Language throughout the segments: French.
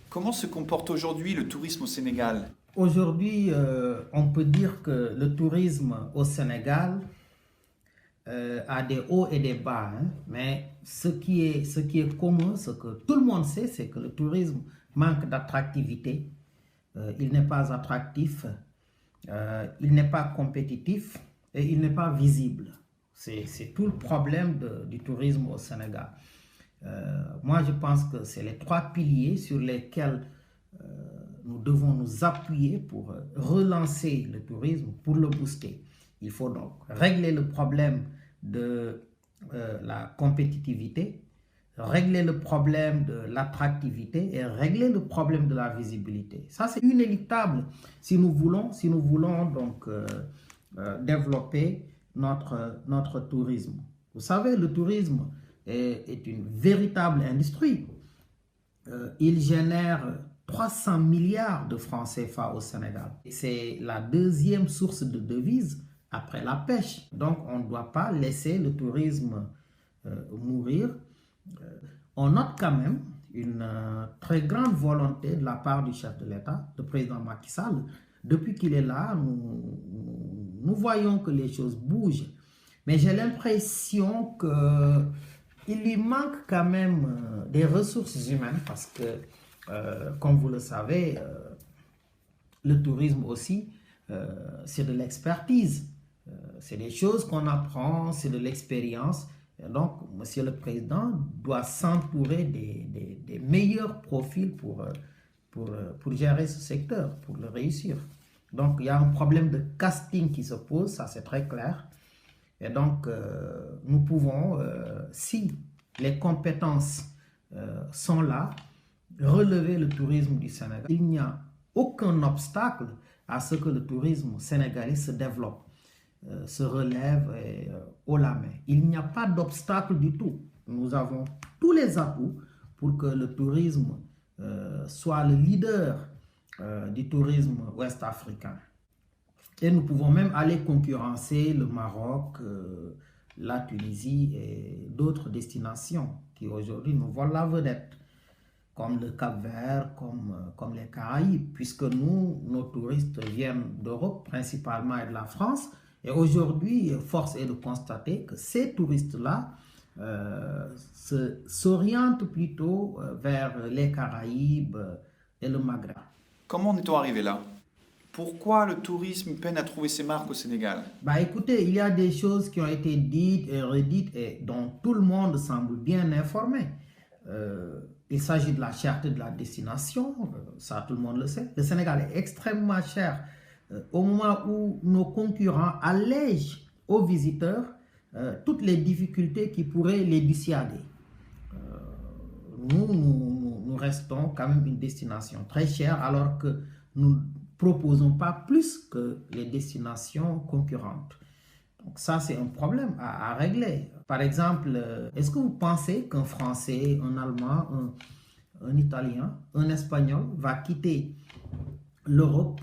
Comment se comporte aujourd'hui le tourisme au Sénégal? Aujourd'hui, on peut dire que le tourisme au Sénégal a des hauts et des bas, hein. Mais ce qui est commun, ce que tout le monde sait, c'est que le tourisme manque d'attractivité. Il n'est pas attractif, il n'est pas compétitif et il n'est pas visible. C'est tout le problème du tourisme au Sénégal. Moi, je pense que c'est les trois piliers sur lesquels nous devons nous appuyer pour relancer le tourisme, pour le booster. Il faut donc régler le problème de la compétitivité, régler le problème de l'attractivité et régler le problème de la visibilité. Ça, c'est inéluctable si nous voulons donc développer notre tourisme. Vous savez, le tourisme est une véritable industrie. Il génère 300 milliards de francs CFA au Sénégal. C'est la deuxième source de devises après la pêche. Donc, on ne doit pas laisser le tourisme mourir. On note quand même une très grande volonté de la part du chef de l'État, le président Macky Sall. Depuis qu'il est là, nous voyons que les choses bougent. Mais j'ai l'impression qu'il lui manque quand même des ressources humaines parce que, comme vous le savez, le tourisme aussi, c'est de l'expertise. C'est des choses qu'on apprend, c'est de l'expérience. Donc, Monsieur le Président doit s'entourer des meilleurs profils pour gérer ce secteur, pour le réussir. Donc, il y a un problème de casting qui se pose, ça c'est très clair. Et donc, nous pouvons, si les compétences sont là, relever le tourisme du Sénégal. Il n'y a aucun obstacle à ce que le tourisme sénégalais se développe, se relève haut la main. Il n'y a pas d'obstacle du tout. Nous avons tous les atouts pour que le tourisme soit le leader du tourisme ouest-africain. Et nous pouvons même aller concurrencer le Maroc, la Tunisie et d'autres destinations qui aujourd'hui nous volent la vedette, comme le Cap-Vert, comme les Caraïbes, puisque nos touristes viennent d'Europe principalement et de la France. Et aujourd'hui, force est de constater que ces touristes-là s'orientent plutôt vers les Caraïbes et le Maghreb. Comment en est-on arrivé là? Pourquoi le tourisme peine à trouver ses marques au Sénégal? Écoutez, il y a des choses qui ont été dites et redites et dont tout le monde semble bien informé. Il s'agit de la cherté de la destination, ça tout le monde le sait. Le Sénégal est extrêmement cher au moment où nos concurrents allègent aux visiteurs toutes les difficultés qui pourraient les dissuader. Nous restons quand même une destination très chère alors que nous ne proposons pas plus que les destinations concurrentes. Donc ça, c'est un problème à régler. Par exemple, est-ce que vous pensez qu'un Français, un Allemand, un Italien, un Espagnol va quitter l'Europe,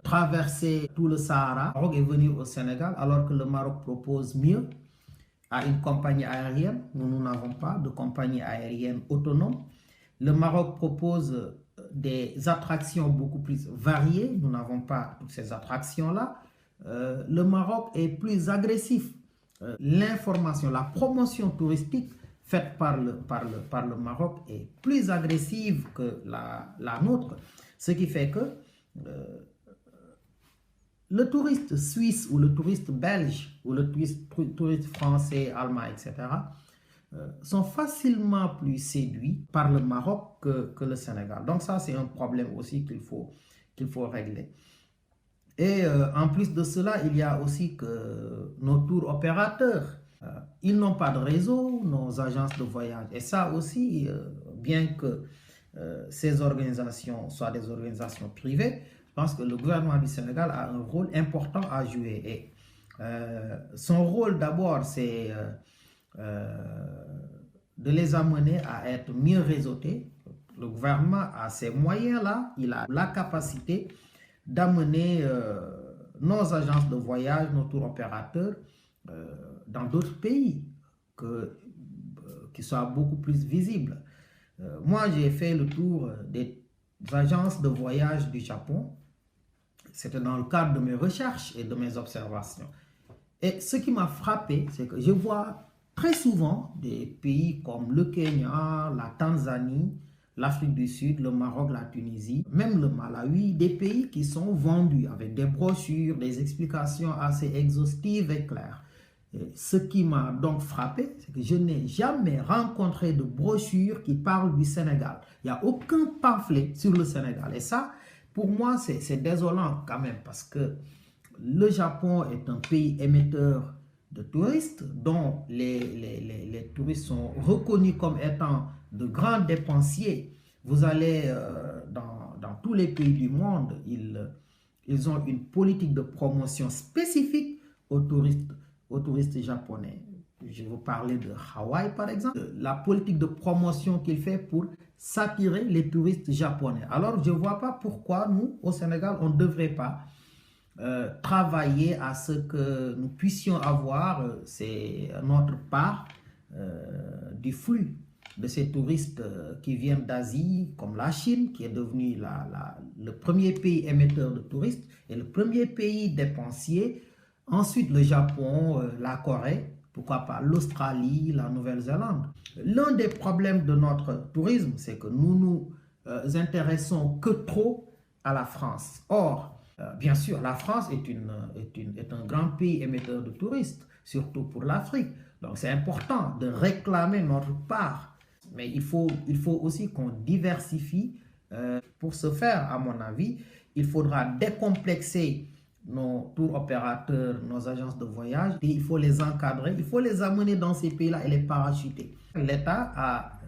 traverser tout le Sahara et venir au Sénégal alors que le Maroc propose mieux à une compagnie aérienne? Nous n'avons pas de compagnie aérienne autonome. Le Maroc propose des attractions beaucoup plus variées. Nous n'avons pas toutes ces attractions-là. Le Maroc est plus agressif. L'information, la promotion touristique faite par le Maroc est plus agressive que la nôtre. Ce qui fait que le touriste suisse ou le touriste belge ou le touriste français, allemand, etc. Sont facilement plus séduits par le Maroc que le Sénégal. Donc ça, c'est un problème aussi qu'il faut régler. Et en plus de cela, il y a aussi que nos tours opérateurs, ils n'ont pas de réseau, nos agences de voyage. Et ça aussi, bien que ces organisations soient des organisations privées, je pense que le gouvernement du Sénégal a un rôle important à jouer. Et son rôle d'abord, c'est de les amener à être mieux réseautés. Le gouvernement a ces moyens-là, il a la capacité d'amener nos agences de voyage, nos tours opérateurs dans d'autres pays. qui soit beaucoup plus visible. Moi, j'ai fait le tour des agences de voyage du Japon. C'était dans le cadre de mes recherches et de mes observations. Et ce qui m'a frappé, c'est que je vois très souvent des pays comme le Kenya, la Tanzanie, l'Afrique du Sud, le Maroc, la Tunisie, même le Malawi, des pays qui sont vendus avec des brochures, des explications assez exhaustives et claires. Et ce qui m'a donc frappé, c'est que je n'ai jamais rencontré de brochure qui parle du Sénégal. Il n'y a aucun pamphlet sur le Sénégal. Et ça, pour moi, c'est désolant quand même, parce que le Japon est un pays émetteur de touristes, dont les touristes sont reconnus comme étant de grands dépensiers. Vous allez dans tous les pays du monde, ils ont une politique de promotion spécifique aux touristes japonais. Je vais vous parler de Hawaï, par exemple. La politique de promotion qu'il fait pour s'attirer les touristes japonais. Alors, je ne vois pas pourquoi nous, au Sénégal, on ne devrait pas travailler à ce que nous puissions avoir, c'est notre part du flux de ces touristes qui viennent d'Asie, comme la Chine, qui est devenue le premier pays émetteur de touristes et le premier pays dépensier. Ensuite, le Japon, la Corée, pourquoi pas l'Australie, la Nouvelle-Zélande. L'un des problèmes de notre tourisme, c'est que nous nous intéressons que trop à la France. Or, bien sûr, la France est un grand pays émetteur de touristes, surtout pour l'Afrique. Donc, c'est important de réclamer notre part. Mais il faut aussi qu'on diversifie. Pour ce faire, à mon avis, il faudra décomplexer nos tours opérateurs, nos agences de voyage, et il faut les encadrer, il faut les amener dans ces pays-là et les parachuter. L'État a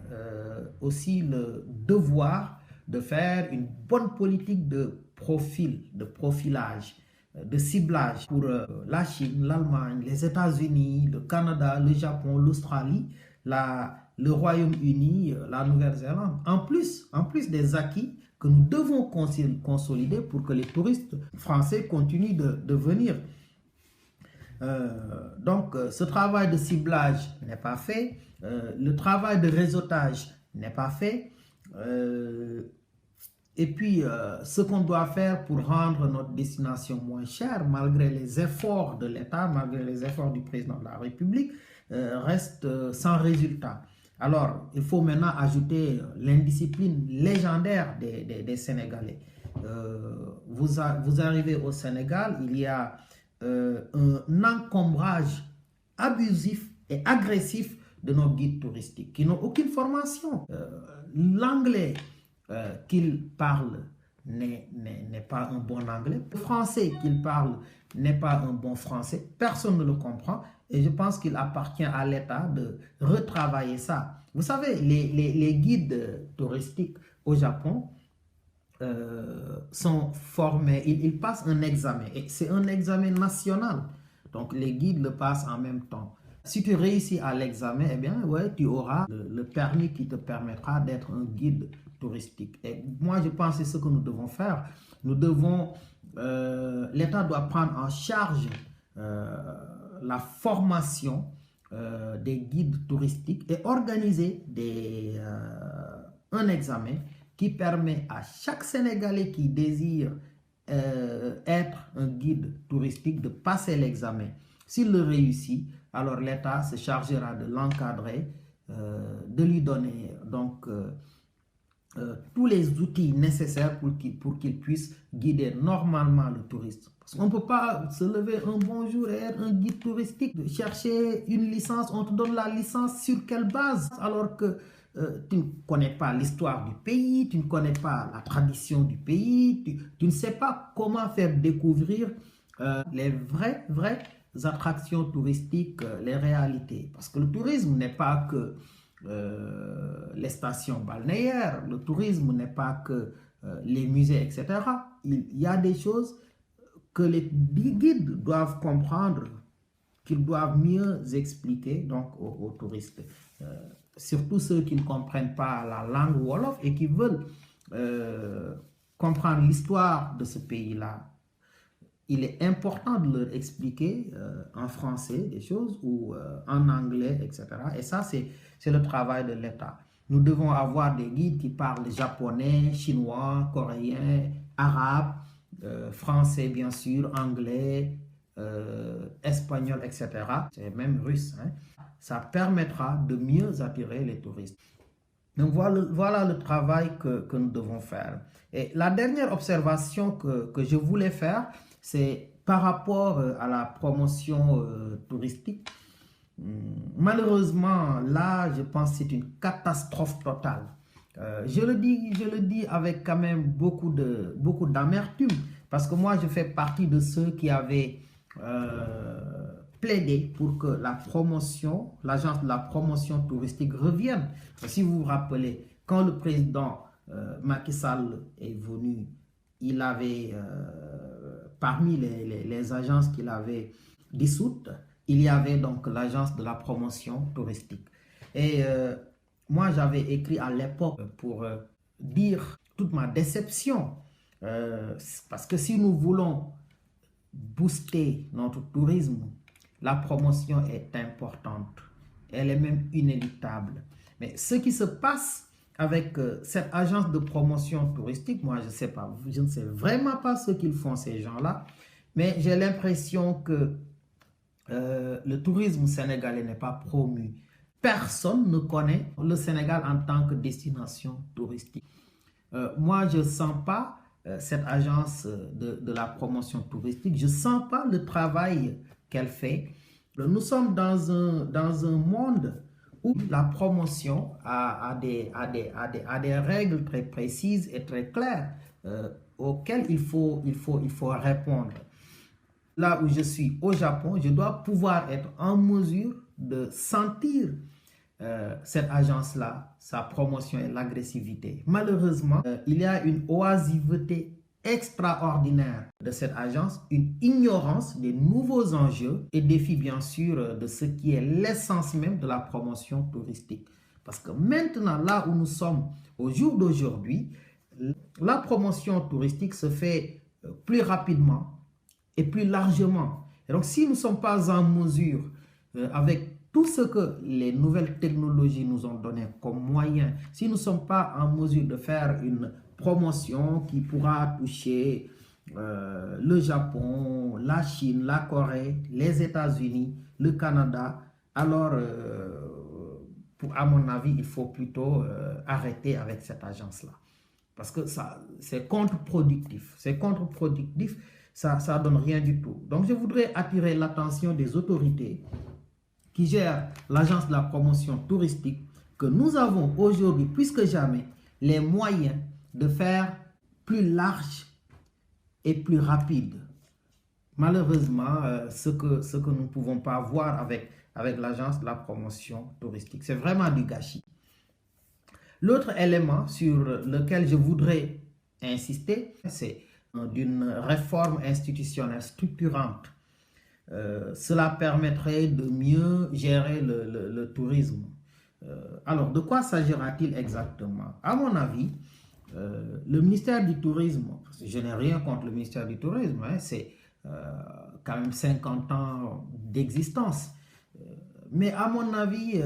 aussi le devoir de faire une bonne politique de profilage, de ciblage pour la Chine, l'Allemagne, les États-Unis, le Canada, le Japon, l'Australie, le Royaume-Uni, la Nouvelle-Zélande. En plus des acquis que nous devons consolider pour que les touristes français continuent de venir. Donc, ce travail de ciblage n'est pas fait. Le travail de réseautage n'est pas fait. Et puis, ce qu'on doit faire pour rendre notre destination moins chère, malgré les efforts de l'État, malgré les efforts du président de la République, reste sans résultat. Alors, il faut maintenant ajouter l'indiscipline légendaire des Sénégalais. Vous arrivez au Sénégal, il y a un encombrage abusif et agressif de nos guides touristiques qui n'ont aucune formation. L'anglais qu'ils parlent n'est pas un bon anglais. Le français qu'ils parlent n'est pas un bon français. Personne ne le comprend. Et je pense qu'il appartient à l'État de retravailler ça. Vous savez, les guides touristiques au Japon sont formés, ils passent un examen. Et c'est un examen national. Donc, les guides le passent en même temps. Si tu réussis à l'examen, eh bien, ouais, tu auras le permis qui te permettra d'être un guide touristique. Et moi, je pense que c'est ce que nous devons faire. L'État doit prendre en charge la formation des guides touristiques et organiser un examen qui permet à chaque Sénégalais qui désire être un guide touristique de passer l'examen. S'il le réussit, alors l'État se chargera de l'encadrer, de lui donner donc tous les outils nécessaires pour qu'il puisse guider normalement le touriste. Parce qu'on ne peut pas se lever un bon jour et être un guide touristique, chercher une licence, on te donne la licence sur quelle base? Alors que tu ne connais pas l'histoire du pays, tu ne connais pas la tradition du pays, tu ne sais pas comment faire découvrir les vraies attractions touristiques, les réalités. Parce que le tourisme n'est pas que les stations balnéaires, le tourisme n'est pas que les musées, etc. Il y a des choses que les guides doivent comprendre, qu'ils doivent mieux expliquer donc aux touristes. Surtout ceux qui ne comprennent pas la langue wolof et qui veulent comprendre l'histoire de ce pays-là. il est important de leur expliquer en français des choses ou en anglais, etc. Et ça, c'est le travail de l'État. Nous devons avoir des guides qui parlent japonais, chinois, coréen, arabe, français bien sûr, anglais, espagnol, etc. C'est même russe. Hein. Ça permettra de mieux attirer les touristes. Donc voilà le travail que nous devons faire. Et la dernière observation que je voulais faire, c'est par rapport à la promotion touristique. Malheureusement, là, je pense que c'est une catastrophe totale. Je le dis avec quand même beaucoup d'amertume, parce que moi, je fais partie de ceux qui avaient plaidé pour que l'agence de la promotion touristique revienne. Si vous vous rappelez, quand le président Macky Sall est venu, il avait, parmi les agences qu'il avait dissoutes, il y avait donc l'agence de la promotion touristique. Et moi, j'avais écrit à l'époque pour dire toute ma déception, parce que si nous voulons booster notre tourisme, la promotion est importante. Elle est même inéluctable. Mais ce qui se passe avec cette agence de promotion touristique, moi, je sais pas, je ne sais vraiment pas ce qu'ils font ces gens-là, mais j'ai l'impression que le tourisme sénégalais n'est pas promu. Personne ne connaît le Sénégal en tant que destination touristique. Moi, je ne sens pas cette agence de la promotion touristique. Je ne sens pas le travail qu'elle fait. Nous sommes dans un monde où la promotion a des règles très précises et très claires auxquelles il faut répondre. Là où je suis au Japon, je dois pouvoir être en mesure de sentir cette agence-là, sa promotion et l'agressivité. Malheureusement, il y a une oisiveté extraordinaire de cette agence, une ignorance des nouveaux enjeux et défis bien sûr de ce qui est l'essence même de la promotion touristique. Parce que maintenant, là où nous sommes au jour d'aujourd'hui, la promotion touristique se fait plus rapidement et plus largement. Et donc, si nous ne sommes pas en mesure, avec tout ce que les nouvelles technologies nous ont donné comme moyen, si nous ne sommes pas en mesure de faire une promotion qui pourra toucher le Japon, la Chine, la Corée, les États-Unis, le Canada, alors, à mon avis, il faut plutôt arrêter avec cette agence-là. Parce que c'est contre-productif. C'est contre-productif. Ça ne donne rien du tout. Donc, je voudrais attirer l'attention des autorités qui gèrent l'agence de la promotion touristique que nous avons aujourd'hui, plus que jamais, les moyens de faire plus large et plus rapide. Malheureusement, ce que nous ne pouvons pas voir avec l'agence de la promotion touristique. C'est vraiment du gâchis. L'autre élément sur lequel je voudrais insister, c'est d'une réforme institutionnelle structurante. Cela permettrait de mieux gérer le tourisme. Alors, de quoi s'agira-t-il exactement? À mon avis, le ministère du Tourisme, parce que je n'ai rien contre le ministère du Tourisme, hein, c'est quand même 50 ans d'existence. Mais à mon avis,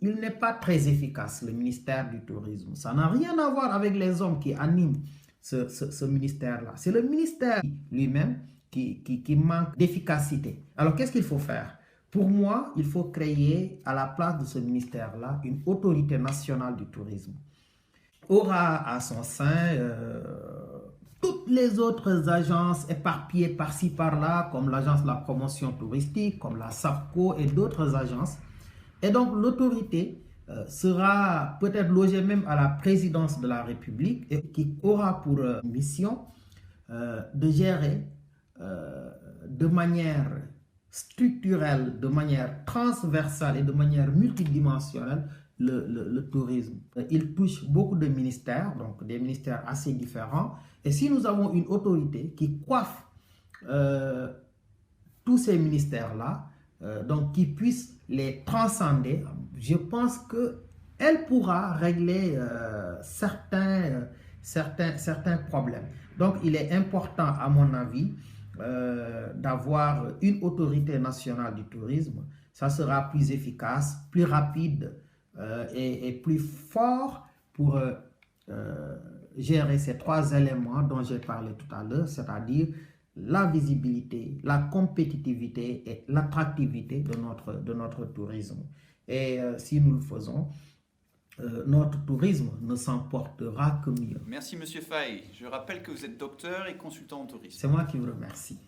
il n'est pas très efficace, le ministère du Tourisme. Ça n'a rien à voir avec les hommes qui animent ce ministère-là. C'est le ministère lui-même qui manque d'efficacité. Alors, qu'est-ce qu'il faut faire? Pour moi, il faut créer à la place de ce ministère-là une autorité nationale du tourisme. Aura à son sein toutes les autres agences éparpillées par-ci par-là, comme l'agence de la promotion touristique, comme la SAPCO et d'autres agences. Et donc l'autorité sera peut-être logée même à la présidence de la République et qui aura pour mission de gérer de manière structurelle, de manière transversale et de manière multidimensionnelle le tourisme. Il touche beaucoup de ministères, donc des ministères assez différents. Et si nous avons une autorité qui coiffe tous ces ministères-là, donc qui puisse les transcender, je pense qu'elle pourra régler certains problèmes. Donc il est important, à mon avis, d'avoir une autorité nationale du tourisme, ça sera plus efficace, plus rapide et plus fort pour gérer ces trois éléments dont j'ai parlé tout à l'heure, c'est-à-dire la visibilité, la compétitivité et l'attractivité de notre tourisme. Et si nous le faisons, notre tourisme ne s'en portera que mieux. Merci Monsieur Fay. Je rappelle que vous êtes docteur et consultant en tourisme. C'est moi qui vous remercie.